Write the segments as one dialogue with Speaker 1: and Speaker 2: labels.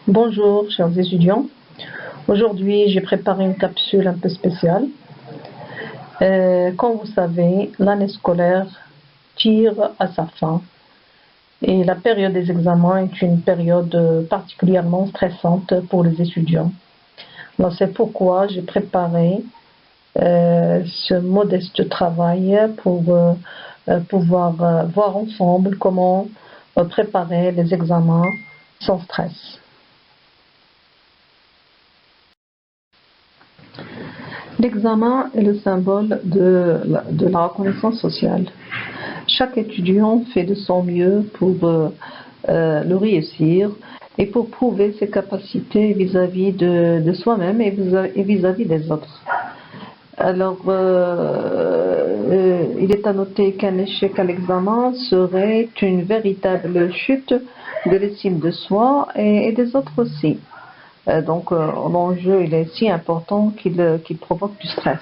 Speaker 1: Bonjour chers étudiants, aujourd'hui j'ai préparé une capsule un peu spéciale. Comme vous savez, l'année scolaire tire à sa fin et la période des examens est une période particulièrement stressante pour les étudiants. Alors c'est pourquoi j'ai préparé ce modeste travail pour pouvoir voir ensemble comment préparer les examens sans stress. L'examen est le symbole de la reconnaissance sociale. Chaque étudiant fait de son mieux pour le réussir et pour prouver ses capacités vis-à-vis de soi-même et vis-à-vis des autres. Alors, il est à noter qu'un échec à l'examen serait une véritable chute de l'estime de soi et des autres aussi. Donc l'enjeu il est si important qu'il provoque du stress.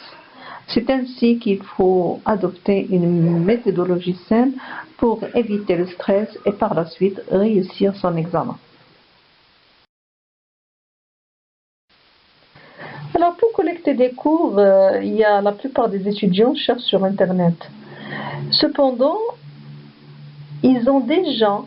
Speaker 1: C'est ainsi qu'il faut adopter une méthodologie saine pour éviter le stress et par la suite réussir son examen. Alors pour collecter des cours, la plupart des étudiants cherchent sur Internet. Cependant, ils ont déjà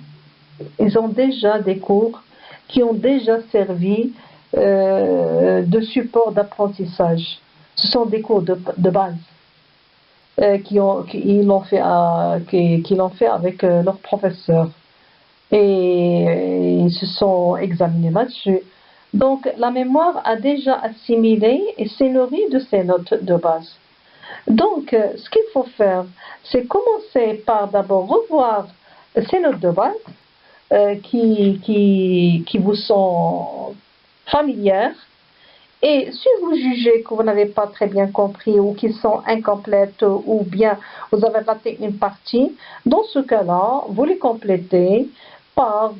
Speaker 1: des cours qui ont déjà servi de support d'apprentissage. Ce sont des cours de base qu'ils l'ont fait avec leurs professeurs et ils se sont examinés là-dessus. Donc la mémoire a déjà assimilé et s'est nourrie de ces notes de base. Donc ce qu'il faut faire, c'est commencer par d'abord revoir ces notes de base qui vous sont familières. Et si vous jugez que vous n'avez pas très bien compris ou qu'ils sont incomplètes ou bien vous avez raté une partie, dans ce cas-là, vous les complétez par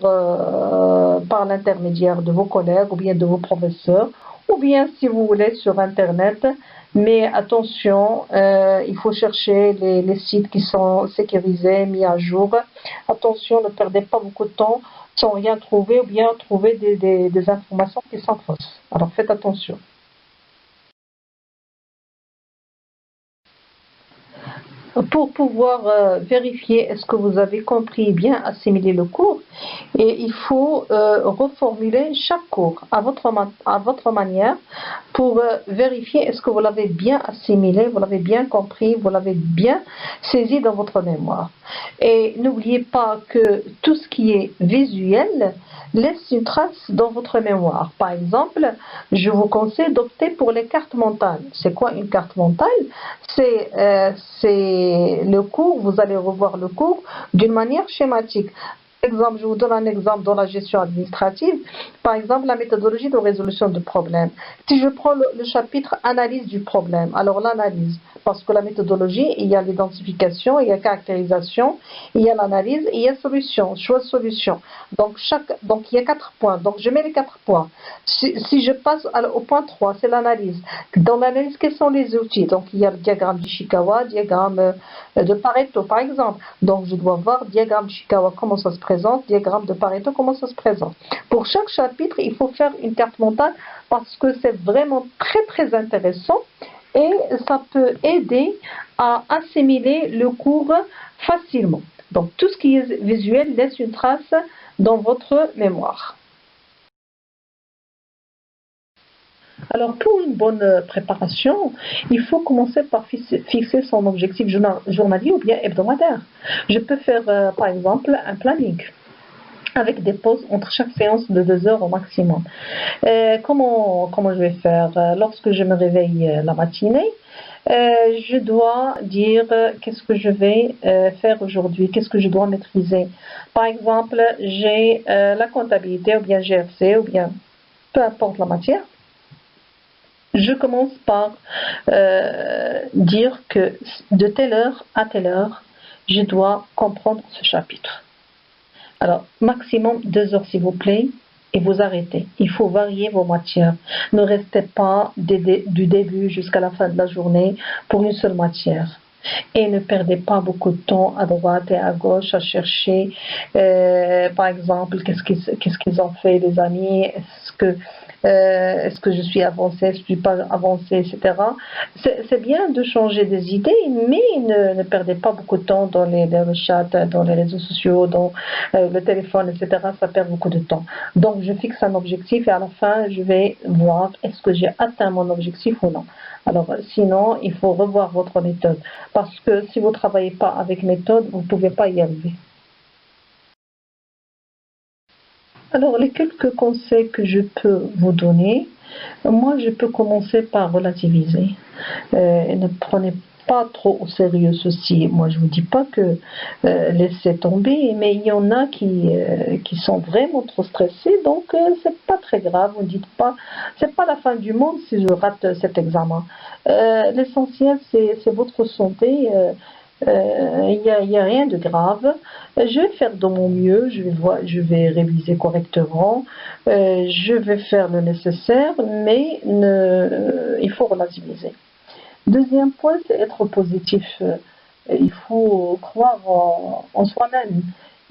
Speaker 1: l'intermédiaire de vos collègues ou bien de vos professeurs ou bien si vous voulez sur Internet. Mais attention, il faut chercher les sites qui sont sécurisés, mis à jour. Attention, ne perdez pas beaucoup de temps sans rien trouver ou bien trouver des informations qui sont fausses. Alors faites attention. Pour pouvoir vérifier est-ce que vous avez compris, bien assimiler le cours, et il faut reformuler chaque cours à votre manière pour vérifier est-ce que vous l'avez bien assimilé, vous l'avez bien compris, vous l'avez bien saisi dans votre mémoire. Et n'oubliez pas que tout ce qui est visuel laisse une trace dans votre mémoire. Par exemple, je vous conseille d'opter pour les cartes mentales. C'est quoi une carte mentale? C'est le cours, vous allez revoir le cours d'une manière schématique. Exemple, je vous donne un exemple dans la gestion administrative. Par exemple, la méthodologie de résolution de problèmes. Si je prends le chapitre analyse du problème, alors l'analyse, parce que la méthodologie, il y a l'identification, il y a caractérisation, il y a l'analyse, il y a solution, choix de solution. Donc il y a 4 points. Donc je mets les 4 points. Si je passe au point 3, c'est l'analyse. Dans l'analyse, quels sont les outils? Donc il y a le diagramme d'Ishikawa, diagramme de Pareto par exemple. Donc je dois voir diagramme d'Ishikawa, comment ça se présente, diagramme de Pareto, comment ça se présente. Pour chaque chapitre, il faut faire une carte mentale parce que c'est vraiment très très intéressant et ça peut aider à assimiler le cours facilement. Donc tout ce qui est visuel laisse une trace dans votre mémoire. Alors pour une bonne préparation, il faut commencer par fixer son objectif journalier ou bien hebdomadaire. Je peux faire par exemple un planning avec des pauses entre chaque séance de 2 heures au maximum. Comment je vais faire? Lorsque je me réveille la matinée, je dois dire qu'est-ce que je vais faire aujourd'hui, qu'est-ce que je dois maîtriser. Par exemple, j'ai la comptabilité ou bien GRC ou bien peu importe la matière. Je commence par dire que de telle heure à telle heure, je dois comprendre ce chapitre. Alors, maximum 2 heures s'il vous plaît, et vous arrêtez. Il faut varier vos matières. Ne restez pas du début jusqu'à la fin de la journée pour une seule matière. Et ne perdez pas beaucoup de temps à droite et à gauche à chercher, par exemple, qu'est-ce qu'ils ont fait les amis, est-ce que je suis avancée, est-ce que je ne suis pas avancée, etc. C'est bien de changer des idées, mais ne perdez pas beaucoup de temps dans le chat, dans les réseaux sociaux, dans le téléphone, etc. Ça perd beaucoup de temps. Donc je fixe un objectif et à la fin, je vais voir est-ce que j'ai atteint mon objectif ou non. Alors sinon, il faut revoir votre méthode. Parce que si vous ne travaillez pas avec méthode, vous ne pouvez pas y arriver. Alors, les quelques conseils que je peux vous donner, moi, je peux commencer par relativiser. Ne prenez pas trop au sérieux ceci. Moi, je ne vous dis pas que laissez tomber, mais il y en a qui sont vraiment trop stressés, donc c'est pas très grave. Vous ne dites pas, c'est pas la fin du monde si je rate cet examen. L'essentiel, c'est votre santé. Il n'y a rien de grave. Je vais faire de mon mieux, je vais réviser correctement, je vais faire le nécessaire, mais il faut relativiser. Deuxième point, c'est être positif. Il faut croire en soi-même.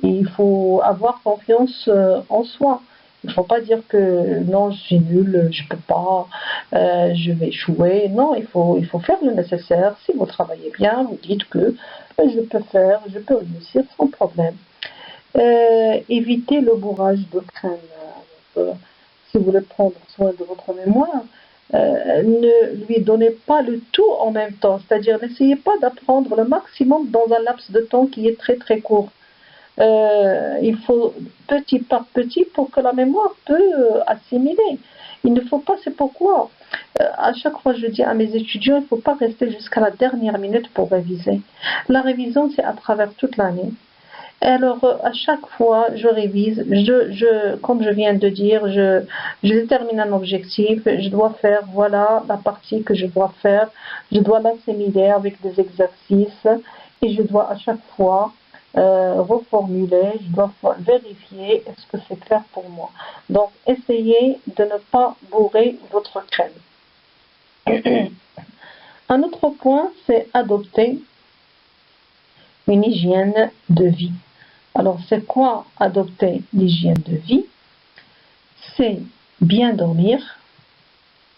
Speaker 1: Il faut avoir confiance en soi. Il ne faut pas dire que non, je suis nulle, je ne peux pas, je vais échouer. Non, il faut faire le nécessaire. Si vous travaillez bien, vous dites que je peux faire, je peux réussir sans problème. Évitez le bourrage de crâne. Si vous voulez prendre soin de votre mémoire, ne lui donnez pas le tout en même temps. C'est-à-dire, n'essayez pas d'apprendre le maximum dans un laps de temps qui est très très court. Il faut petit par petit pour que la mémoire peut assimiler. Il ne faut pas, c'est pourquoi à chaque fois je dis à mes étudiants, il ne faut pas rester jusqu'à la dernière minute pour réviser. La révision, c'est à travers toute l'année. Alors, à chaque fois, je révise, comme je viens de dire, je détermine un objectif, je dois faire, voilà la partie que je dois faire, je dois l'assimiler avec des exercices et je dois à chaque fois reformuler, je dois vérifier est-ce que c'est clair pour moi. Donc, essayez de ne pas bourrer votre crème. Un autre point, c'est adopter une hygiène de vie. Alors, c'est quoi adopter l'hygiène de vie? C'est bien dormir,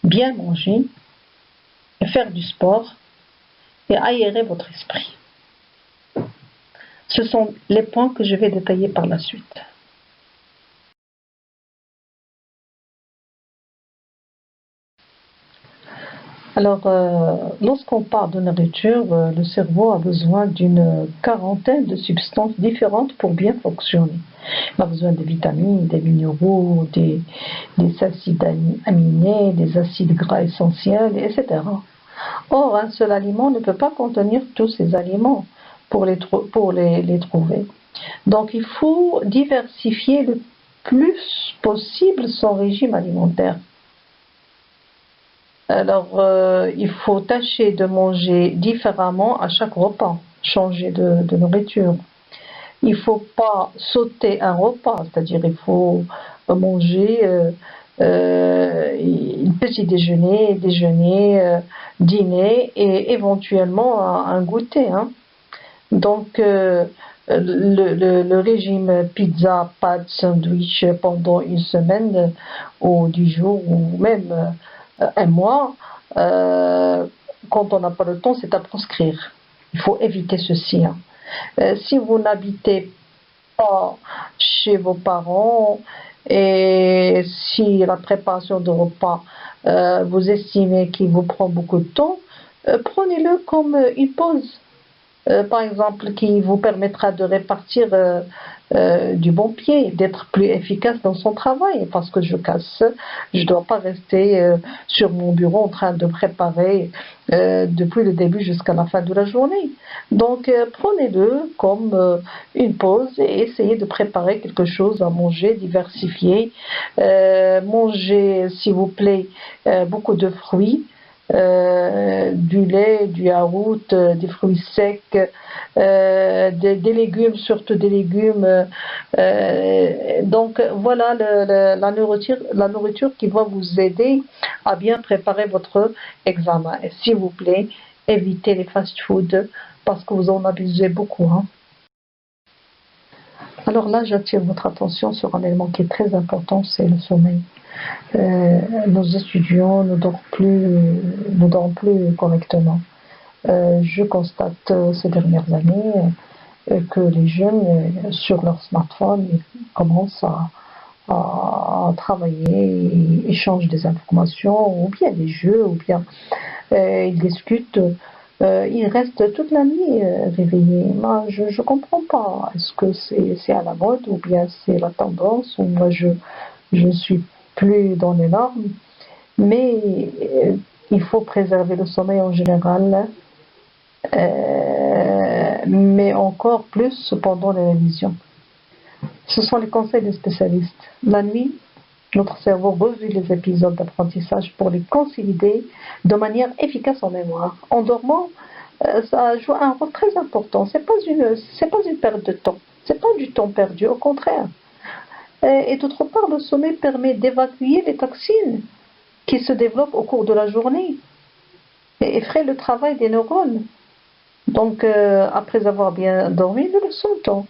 Speaker 1: bien manger, faire du sport et aérer votre esprit. Ce sont les points que je vais détailler par la suite. Alors, lorsqu'on parle de nourriture, le cerveau a besoin d'une quarantaine de substances différentes pour bien fonctionner. Il a besoin de vitamines, des minéraux, des acides aminés, des acides gras essentiels, etc. Or, un seul aliment ne peut pas contenir tous ces aliments pour les trouver. Donc, il faut diversifier le plus possible son régime alimentaire. Alors, il faut tâcher de manger différemment à chaque repas, changer de nourriture. Il ne faut pas sauter un repas, c'est-à-dire il faut manger petit déjeuner, dîner et éventuellement un goûter. Hein. Donc, le régime pizza, pâtes, sandwich pendant une semaine ou 10 jours ou même un mois, quand on n'a pas le temps, c'est à proscrire. Il faut éviter ceci. Hein. Si vous n'habitez pas chez vos parents et si la préparation de repas, vous estimez qu'il vous prend beaucoup de temps, prenez-le comme une pause. Par exemple, qui vous permettra de répartir du bon pied, d'être plus efficace dans son travail, parce que je ne dois pas rester sur mon bureau en train de préparer depuis le début jusqu'à la fin de la journée. Donc, prenez-le comme une pause et essayez de préparer quelque chose à manger, diversifié. Mangez, s'il vous plaît, beaucoup de fruits. Du lait, du yaourt, des fruits secs, des légumes, surtout des légumes. Donc voilà la nourriture qui va vous aider à bien préparer votre examen. Et s'il vous plaît, évitez les fast-food parce que vous en abusez beaucoup. Hein. Alors là, j'attire votre attention sur un élément qui est très important, c'est le sommeil. Nos étudiants ne dorment plus correctement. Je constate ces dernières années que les jeunes, sur leur smartphone, ils commencent à travailler, ils échangent des informations, ou bien des jeux, ou bien ils discutent. Ils restent toute la nuit réveillés. Moi, je ne comprends pas. Est-ce que c'est à la mode ou bien c'est la tendance ou moi je suis plus dans les normes. Mais il faut préserver le sommeil en général, mais encore plus pendant les révisions. Ce sont les conseils des spécialistes. La nuit, notre cerveau revit les épisodes d'apprentissage pour les consolider de manière efficace en mémoire. En dormant, ça joue un rôle très important. C'est pas une perte de temps. C'est pas du temps perdu, au contraire. Et d'autre part, le sommeil permet d'évacuer les toxines qui se développent au cours de la journée et effraient le travail des neurones. Donc, après avoir bien dormi, nous le sentons.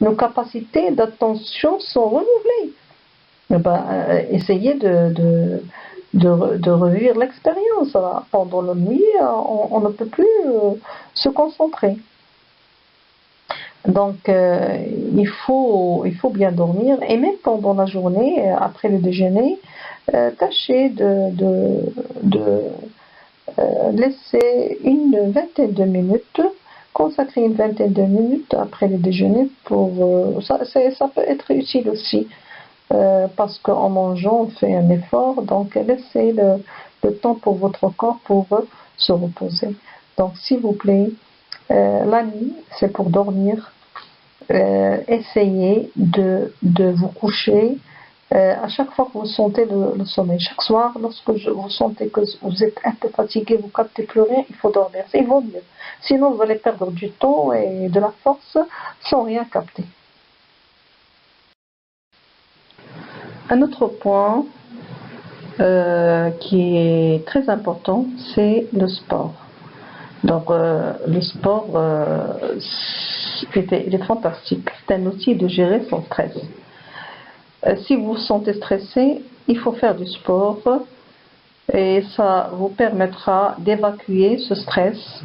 Speaker 1: Nos capacités d'attention sont renouvelées. Essayez de revivre l'expérience. Pendant la nuit, on ne peut plus se concentrer. Donc, il faut bien dormir. Et même pendant la journée, après le déjeuner, tâchez de laisser une vingtaine de minutes, consacrer une vingtaine de minutes après le déjeuner pour ça peut être utile aussi parce qu'en mangeant on fait un effort, donc laissez le temps pour votre corps pour se reposer. Donc s'il vous plaît, la nuit c'est pour dormir. Essayez de vous coucher à chaque fois que vous sentez le sommeil. Chaque soir, lorsque vous sentez que vous êtes un peu fatigué, vous ne captez plus rien, il faut dormir. Il vaut mieux. Sinon, vous allez perdre du temps et de la force sans rien capter. Un autre point qui est très important, c'est le sport. Donc, le sport, il est fantastique. C'est un outil de gérer son stress. Si vous vous sentez stressé, il faut faire du sport et ça vous permettra d'évacuer ce stress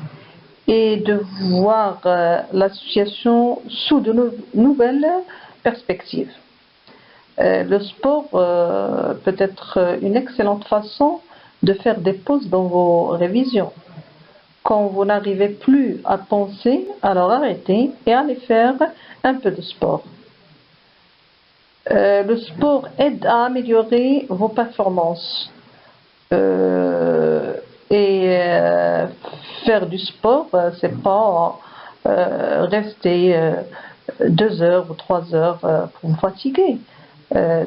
Speaker 1: et de voir la situation sous de nouvelles perspectives. Le sport peut être une excellente façon de faire des pauses dans vos révisions. Quand vous n'arrivez plus à penser, alors arrêtez et allez faire un peu de sport. Le sport aide à améliorer vos performances. Faire du sport, c'est pas rester 2 heures ou 3 heures pour vous fatiguer.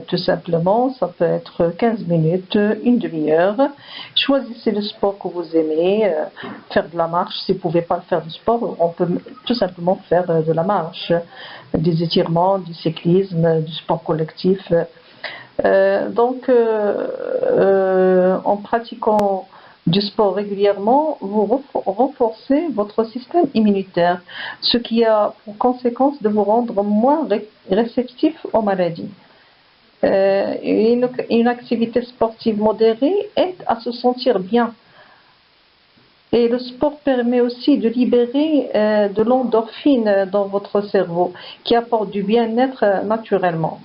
Speaker 1: Tout simplement, ça peut être 15 minutes, une demi-heure. Choisissez le sport que vous aimez, faire de la marche. Si vous ne pouvez pas faire du sport, on peut tout simplement faire de la marche, des étirements, du cyclisme, du sport collectif. En pratiquant du sport régulièrement, vous renforcez votre système immunitaire, ce qui a pour conséquence de vous rendre moins réceptif aux maladies. Une activité sportive modérée aide à se sentir bien. Et le sport permet aussi de libérer de l'endorphine dans votre cerveau, qui apporte du bien-être naturellement.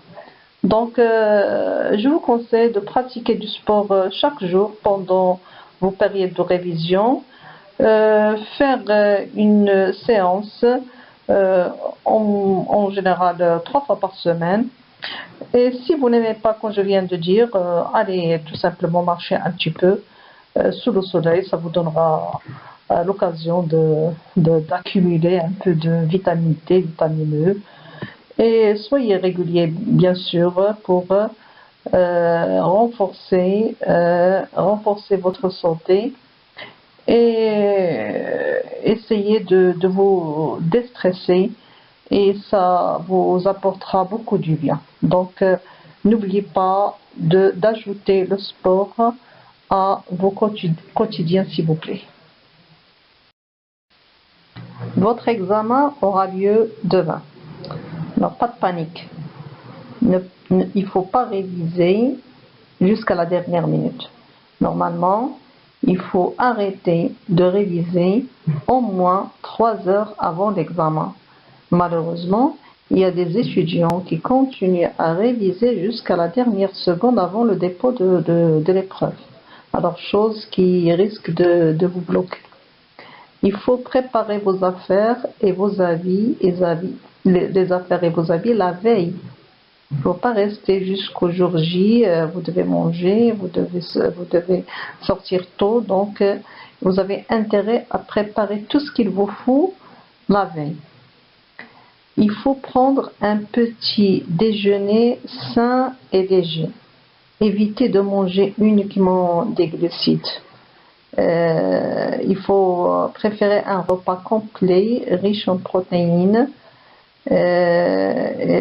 Speaker 1: Donc, je vous conseille de pratiquer du sport chaque jour pendant vos périodes de révision, faire une séance en général 3 fois par semaine. Et si vous n'aimez pas, comme je viens de dire, allez tout simplement marcher un petit peu sous le soleil, ça vous donnera l'occasion d'accumuler un peu de vitamine D, vitamine E. Et soyez régulier, bien sûr, pour renforcer votre santé et essayer de vous déstresser et ça vous apportera beaucoup du bien. Donc, n'oubliez pas d'ajouter le sport à vos quotidiens, s'il vous plaît. Votre examen aura lieu demain. Alors, pas de panique. Il ne faut pas réviser jusqu'à la dernière minute. Normalement, il faut arrêter de réviser au moins 3 heures avant l'examen. Malheureusement, il y a des étudiants qui continuent à réviser jusqu'à la dernière seconde avant le dépôt de l'épreuve. Alors, chose qui risque de vous bloquer. Il faut préparer vos affaires et vos habits, les affaires et vos habits la veille. Il ne faut pas rester jusqu'au jour J, vous devez manger, vous devez sortir tôt, donc vous avez intérêt à préparer tout ce qu'il vous faut la veille. Il faut prendre un petit déjeuner sain et léger. Évitez de manger uniquement des glucides. Il faut préférer un repas complet, riche en protéines,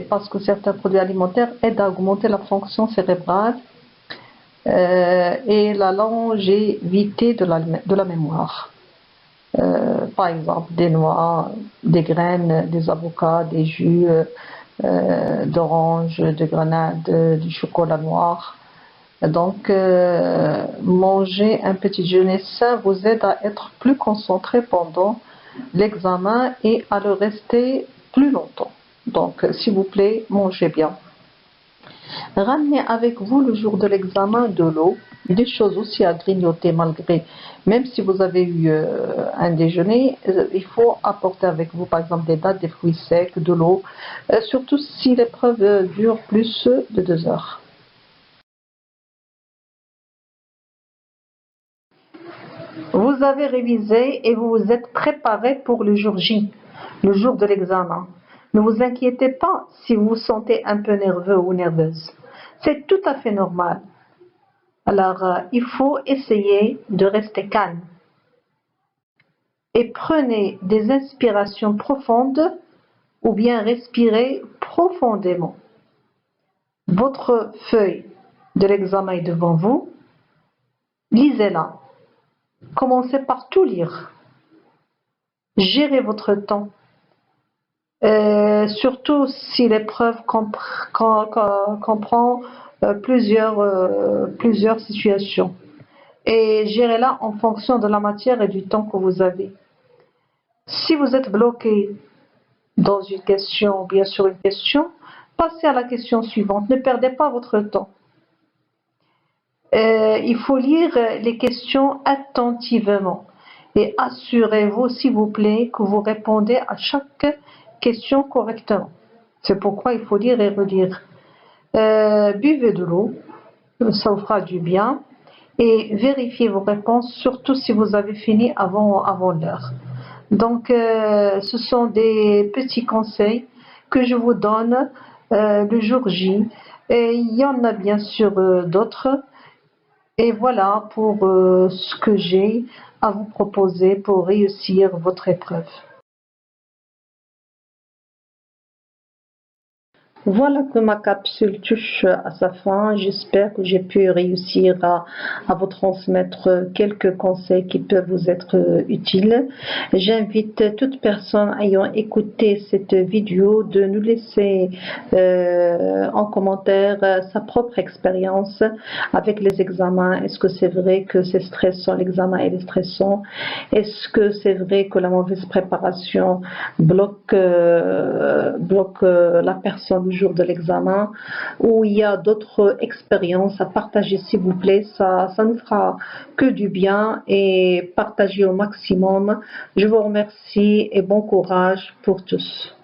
Speaker 1: parce que certains produits alimentaires aident à augmenter la fonction cérébrale et la longévité de la mémoire. Par exemple, des noix, des graines, des avocats, des jus d'orange, de grenade, du chocolat noir. Donc, manger un petit déjeuner sain vous aide à être plus concentré pendant l'examen et à le rester plus longtemps. Donc, s'il vous plaît, mangez bien. Ramenez avec vous le jour de l'examen de l'eau, des choses aussi à grignoter même si vous avez eu un déjeuner, il faut apporter avec vous par exemple des dattes, des fruits secs, de l'eau, surtout si l'épreuve dure plus de 2 heures. Vous avez révisé et vous vous êtes préparé pour le jour J, le jour de l'examen. Ne vous inquiétez pas si vous vous sentez un peu nerveux ou nerveuse. C'est tout à fait normal. Alors, il faut essayer de rester calme. Et prenez des inspirations profondes ou bien respirez profondément. Votre feuille de l'examen est devant vous. Lisez-la. Commencez par tout lire. Gérez votre temps. Surtout si l'épreuve comprend plusieurs situations. Et gérez-la en fonction de la matière et du temps que vous avez. Si vous êtes bloqué dans une question, bien sûr une question, passez à la question suivante. Ne perdez pas votre temps. Il faut lire les questions attentivement et assurez-vous, s'il vous plaît, que vous répondez à chaque question correctement. C'est pourquoi il faut lire et relire. Buvez de l'eau, ça vous fera du bien, et vérifiez vos réponses, surtout si vous avez fini avant l'heure. Donc, ce sont des petits conseils que je vous donne le jour J. Et il y en a bien sûr d'autres. Et voilà pour ce que j'ai à vous proposer pour réussir votre épreuve. Voilà que ma capsule touche à sa fin. J'espère que j'ai pu réussir à vous transmettre quelques conseils qui peuvent vous être utiles. J'invite toute personne ayant écouté cette vidéo de nous laisser en commentaire sa propre expérience avec les examens. Est-ce que c'est vrai que c'est stressant, l'examen est stressant? Est-ce que c'est vrai que la mauvaise préparation bloque la personne le jour de l'examen, ou il y a d'autres expériences à partager, s'il vous plaît, ça ne fera que du bien, et partagez au maximum. Je vous remercie et bon courage pour tous.